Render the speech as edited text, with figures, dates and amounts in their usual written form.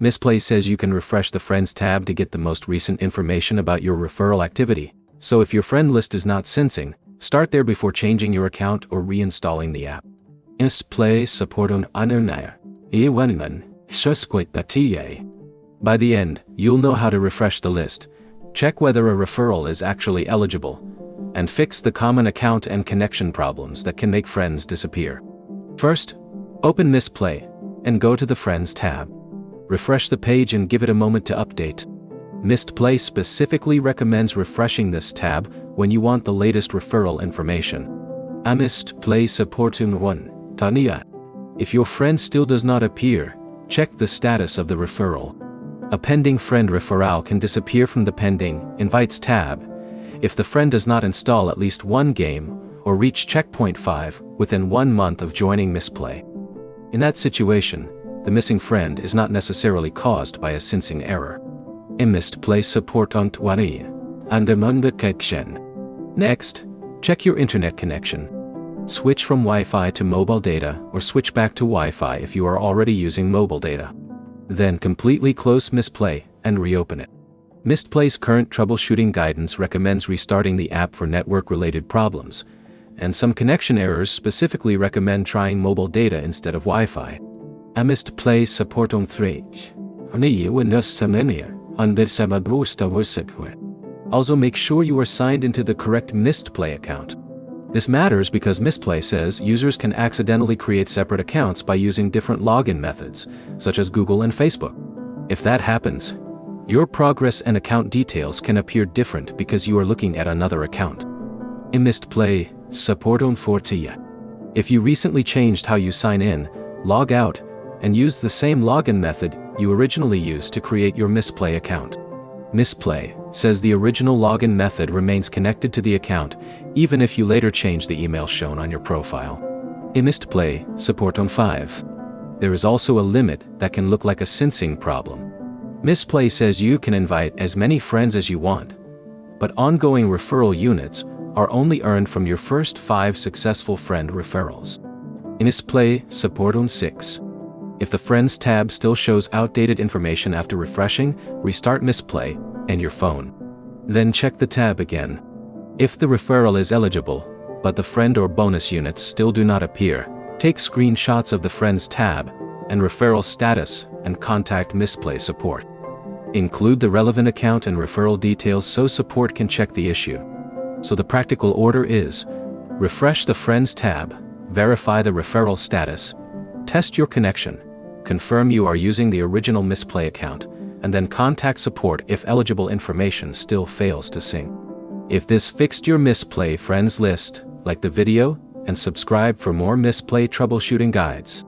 Mistplay says you can refresh the Friends tab to get the most recent information about your referral activity, so if your friend list is not syncing, start there before changing your account or reinstalling the app. Mistplay supporton anunaya. By the end, you'll know how to refresh the list, check whether a referral is actually eligible, and fix the common account and connection problems that can make friends disappear. First, open Mistplay and go to the Friends tab. Refresh the page and give it a moment to update. Mistplay specifically recommends refreshing this tab when you want the latest referral information. Mistplay supporting 1. Tania. If your friend still does not appear, check the status of the referral. A pending friend referral can disappear from the Pending Invites tab if the friend does not install at least one game or reach checkpoint 5 within 1 month of joining Mistplay. In that situation, the missing friend is not necessarily caused by a syncing error. Mistplay support on Twari and connection. Next, check your internet connection. Switch from Wi-Fi to mobile data or switch back to Wi-Fi if you are already using mobile data. Then completely close Mistplay and reopen it. Mistplay's current troubleshooting guidance recommends restarting the app for network-related problems, and some connection errors specifically recommend trying mobile data instead of Wi-Fi. Mistplay support on 3. Also make sure you are signed into the correct Mistplay account. This matters because Mistplay says users can accidentally create separate accounts by using different login methods, such as Google and Facebook. If that happens, your progress and account details can appear different because you are looking at another account. Mistplay support on 40. If you recently changed how you sign in, log out, and use the same login method you originally used to create your Mistplay account. Mistplay says the original login method remains connected to the account even if you later change the email shown on your profile. Mistplay support on 5. There is also a limit that can look like a syncing problem. Mistplay says you can invite as many friends as you want, but ongoing referral units are only earned from your first 5 successful friend referrals. Mistplay support on 6. If the Friends tab still shows outdated information after refreshing, restart Mistplay and your phone. Then check the tab again. If the referral is eligible, but the friend or bonus units still do not appear, take screenshots of the Friends tab and referral status and contact Mistplay support. Include the relevant account and referral details so support can check the issue. So the practical order is: refresh the Friends tab, verify the referral status, test your connection, confirm you are using the original Mistplay account, and then contact support if eligible information still fails to sync. If this fixed your Mistplay friends list, like the video and subscribe for more Mistplay troubleshooting guides.